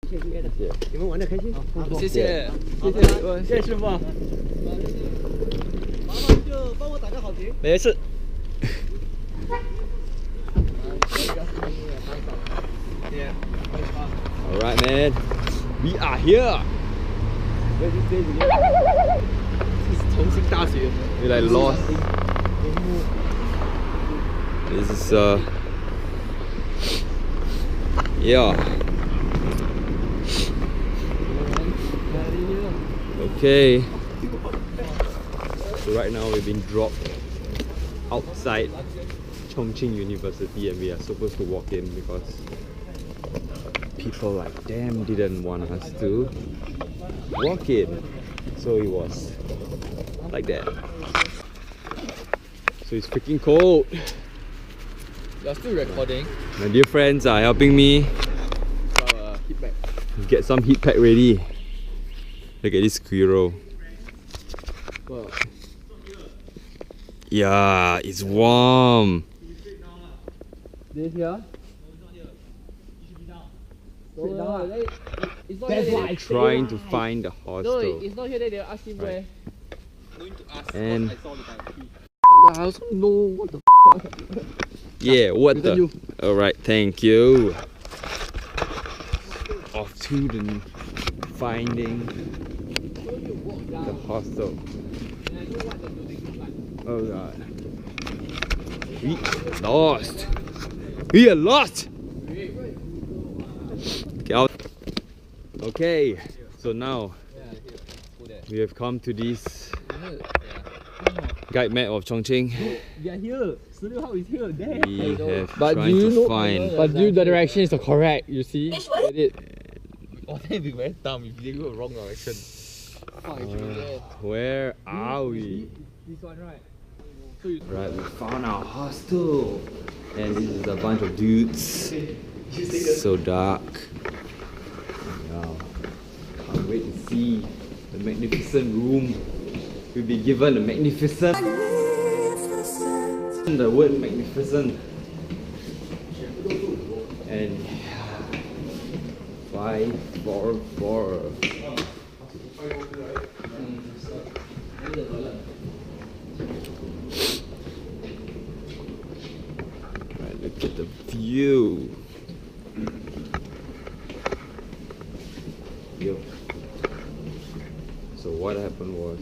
你们玩的开心，谢谢，谢谢师傅。麻烦就帮我打个好评。没事。Alright, man. We are here. Where's this place again? This is 重庆大学。 We like lost. This is yeah. Okay. So right now we've been dropped outside Chong Qing University and we are supposed to walk in because people like damn didn't want us to walk in. So it was like that. So it's freaking cold. You're still recording? My dear friends are helping me Heat pack. get some heat pack ready. Look at this squirrel. Wow. Yeah, it's warm. This here? That's why I'm trying to find the No, hostel. it's not here. They'll ask him where. Going to ask. And I saw the key. I also know what the yeah, what the? you. Alright, thank you. Off to the finding the hostel. Oh god. We lost. We are lost. Get out. Okay, so now we have come to this guide map of Chongqing. We are here. 16 号 is here. There. We have But trying you to know- find. But the direction is correct, you see? Get it? Oh, that would be very dumb if they go wrong direction. Where are we? This one, right? Right, we found our hostel, and this is a bunch of dudes. So dark. Wow. Can't wait to see the magnificent room. We'll be given a magnificent. The word magnificent. And 544. Right, look at the view. Yo. So what happened was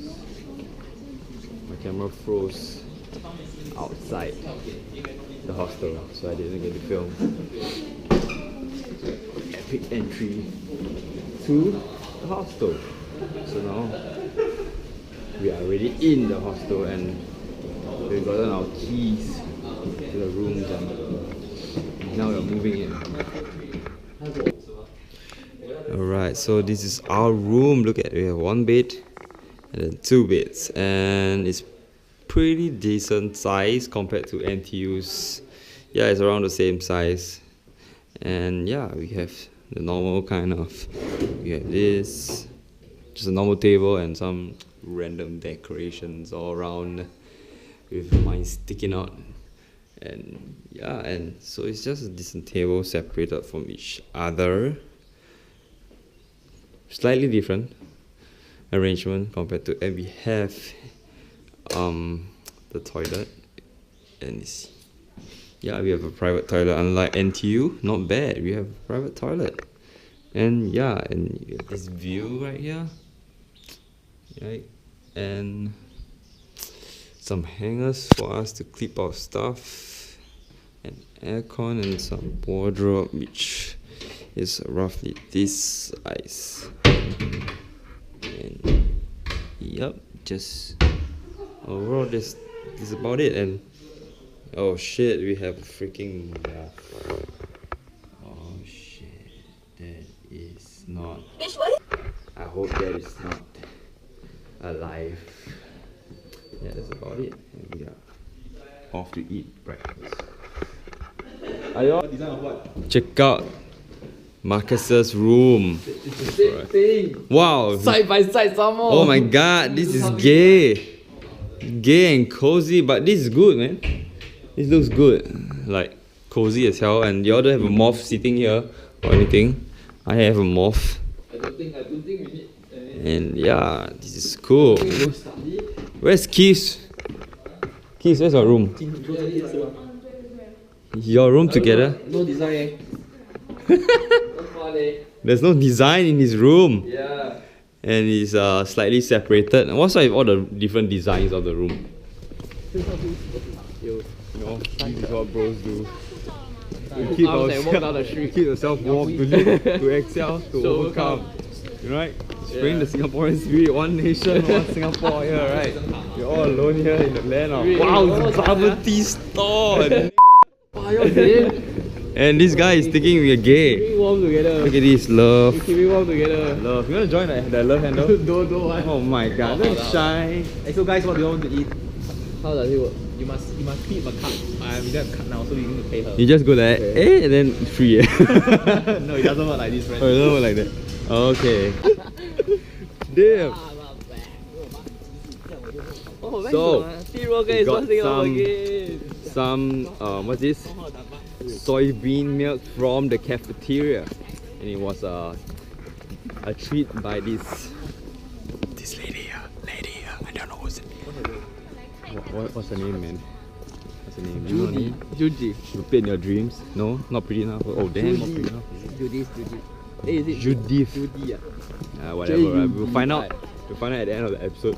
my camera froze outside the hostel, so I didn't get to film. Epic entry to the hostel. So now we are already in the hostel and we've gotten our keys to the rooms and now we're moving in. Alright, so this is our room. Look at, we have one bed and then two beds, and it's pretty decent size compared to NTU's. Yeah, it's around the same size. And yeah, we have the normal kind of, we have this, just a normal table and some random decorations all around with mine sticking out. And yeah, and so it's just a decent table separated from each other. Slightly different arrangement compared to, and we have the toilet, and it's, yeah, we have a private toilet unlike NTU. Not bad, we have a private toilet. And yeah, and you have this view right here, right? And some hangers for us to clip our stuff, and aircon, and some wardrobe which is roughly this size. And yep, just overall this is about it. And oh shit, we have a freaking oh shit, that is not, I hope that is not alive. Yeah, that's about it. And we are off to eat breakfast. Check out Marcus's room. It's the same thing. Wow. Side by side some more. Oh my god, this is gay. Gay and cozy, but this is good, man. This looks good. Like cozy as hell, and you all don't have a moth sitting here or anything. I have a moth. I don't think we need. And yeah, this is cool. Where's Keith? Keith, where's your room? Your room together? No design. There's no design in his room. Yeah. And it's slightly separated. What's up with all the different designs of the room? You know, this is what bros do. We keep ourselves warm to live, to excel, to overcome. Right? Bring the Singaporean spirit, one nation, one Singapore here, right? We're all alone here in the land of wow, it's a bubble tea store! And this guy is thinking we're gay. Keeping warm together. Look at this, love. Keeping warm together. Love. You wanna join the love handle? Don't. Oh my god, don't shy. Hey, so guys, what do you want to eat? How does it work? You must feed my cut. We don't have cut now, so we need to pay her. You just go there, and then free. No, it doesn't work like this, friend. Oh, it doesn't work like that. Okay. Damn. So, we got some what's this? Soybean milk from the cafeteria, and it was a treat by this lady. I don't know what's it. What's her name, man? What's her name? You know her name? Judy. You play in your dreams? No, not pretty enough. Oh damn, not pretty enough. Judy. Hey, is it Judith. Judy? Whatever. Right? We'll find out. We'll find out at the end of the episode.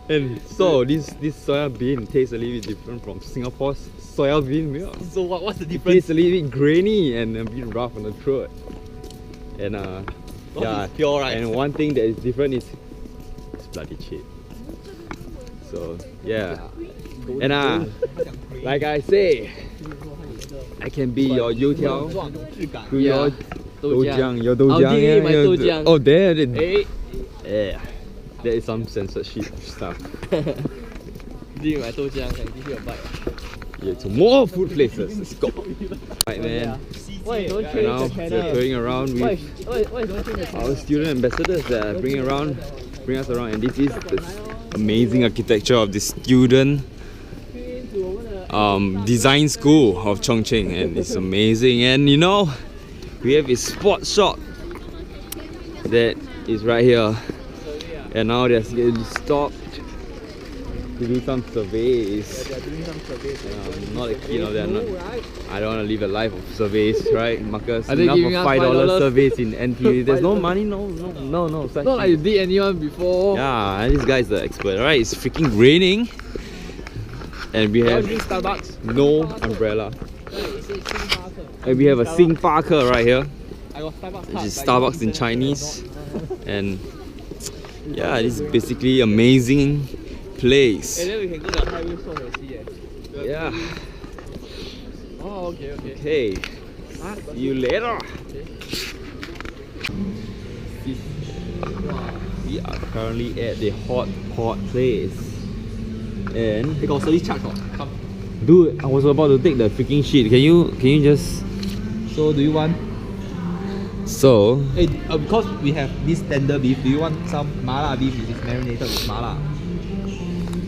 and so this soya bean tastes a little bit different from Singapore's soya bean milk. So what's the It difference? tastes a little bit grainy and a bit rough on the throat. And yeah, it's pure, right? And one thing that is different is it's bloody cheap. So yeah. And like I say, I can be your youtiao to your doujiang, your doujiang. I'll give you my doujiang. Oh, there it. Hey. Yeah, there is some censorship stuff. Give you my doujiang, can give you a bite. Yeah, to more food places. Let's go. Right, man. Why don't Now change the we're channel? touring around Why with don't change the channel? our student ambassadors that bring us around, and this is the amazing architecture of the student design school of Chong Qing, and it's amazing. And you know, we have a sports shop that is right here, and now they're stopped to do some surveys. I'm not a keen of that. I don't want to live a life of surveys, right, Marcus? Are they Enough giving of us $5 $5? surveys in NTU. There's no money, no. Such Not like you did anyone before. yeah, and this guy's the expert, right? It's freaking raining, and we have Drink Starbucks. no umbrella. And we have a Sing Parker right here, I got Starbucks. which is Starbucks in Chinese. And yeah, this is basically amazing place. And then we can go to the highway shop and see it. Yeah. Oh, okay. Okay. See you later. We are currently at the hot pot place. And They got service charge. Come. dude, I was about to take the freaking shit. Can you just So do you want? so Hey, because we have this tender beef, do you want some mala beef which is marinated with mala?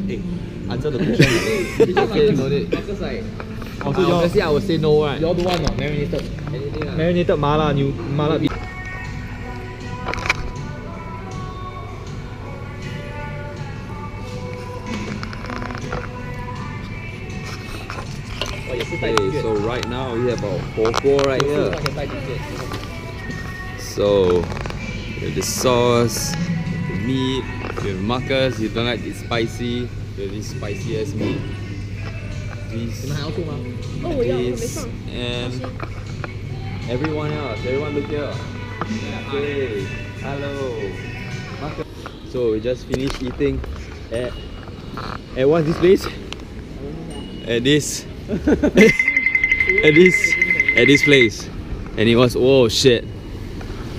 Hey, answer the question. Because like, Also, y'all obviously I would say no, right? don't want no marinated? Anything. Marinated mala beef. okay, so right now we have our cocoa right here. So we have the sauce, the meat, we have Marcus, you don't like it spicy, we have this spicy ass meat. This, this, and everyone else, everyone look here. Okay, hello. Marcus. So we just finished eating at what's this place? At this at this place, and it was oh shit,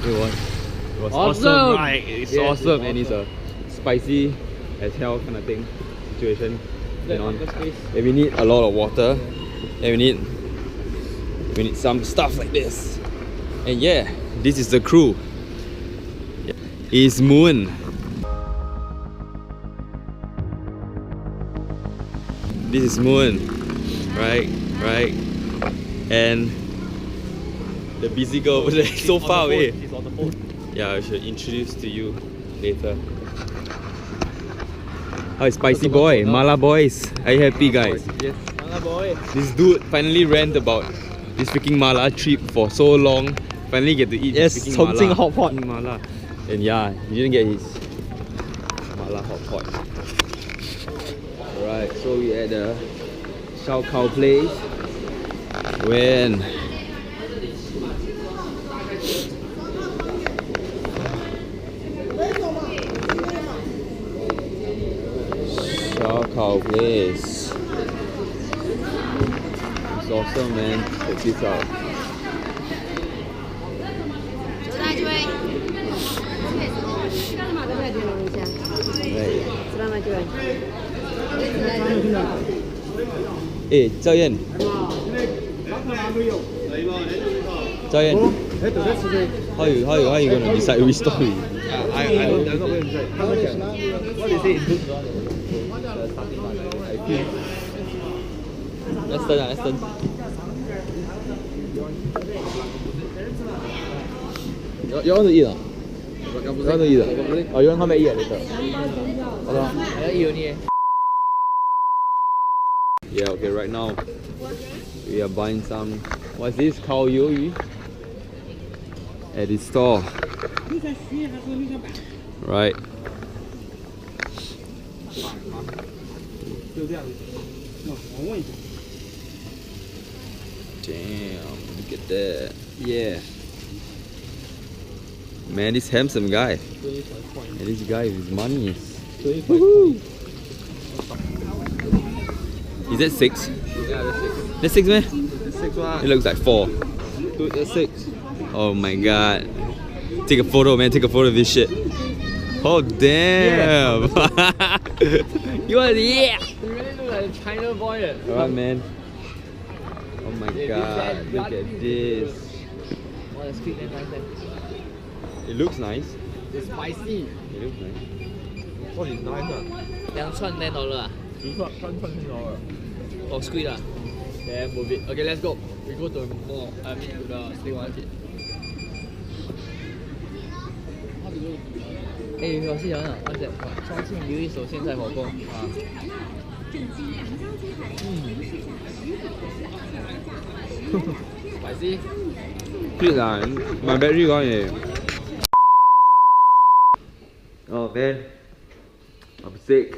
it was awesome, right? It's Yes, awesome, it's and it's a spicy as hell kind of thing situation. And we need a lot of water, and we need some stuff like this. And yeah, this is the crew. It's Moon. This is Moon. Right. And the busy girl over there, so far away. She's on the phone. Yeah, I should introduce to you later. Hi, spicy boy, Mala boys. Are you happy, guys? Yes. Mala boy. This dude finally rant about this freaking Mala trip for so long. Finally get to eat Yes, this freaking Chong Qing Mala. Hotpot. Freaking Mala. And yeah, he didn't get his Mala Hotpot. Alright, so we at the Shao Kao place. When Shao Kao place. It's awesome, man. Check this out. 就在这位，干嘛都在这楼下， Right. 知道吗？这位。 Hey, Zhao Yan. Zhao Yan. How you gonna decide which story? I'm not going to decide. What they say in books, the starting one, I feel. Let's turn, let's turn. You want to eat? You want to eat? Or you want to come back eat later? I eat only. Yeah, okay, right now we are buying some, what's this, Kao Yoyu at this store. Right. Damn, look at that. Yeah. Man, this handsome guy. And this guy with his money. Woohoo! Is that 6? Yeah, that's 6. That's 6, man? That's 6 one. It looks like 4. Dude, that's 6. Oh my god. Take a photo, man. Take a photo of this shit. Oh, damn. You want yeah. You really look like a China boy. Alright, man. Oh my god. Look at this. Oh, the squid very nice. It looks nice. It's spicy. It looks nice. What is nice? 2串$10啊。Oh, squid ah. Then move it. Okay, let's go. We go to more. I mean to the steak market. 哎，我是想想，而且重庆留一手现在火锅啊。spicy. Shit lah. My battery gone eh. Oh man. I'm sick.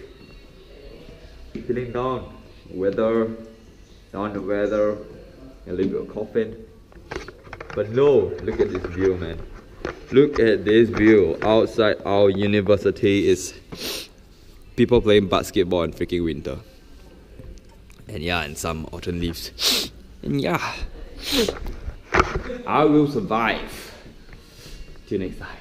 Feeling down. Weather. Down the weather. A little bit of coughing. But no, look at this view, man. Look at this view. Outside our university is people playing basketball in freaking winter. And yeah, and some autumn leaves. And yeah, I will survive. Till next time.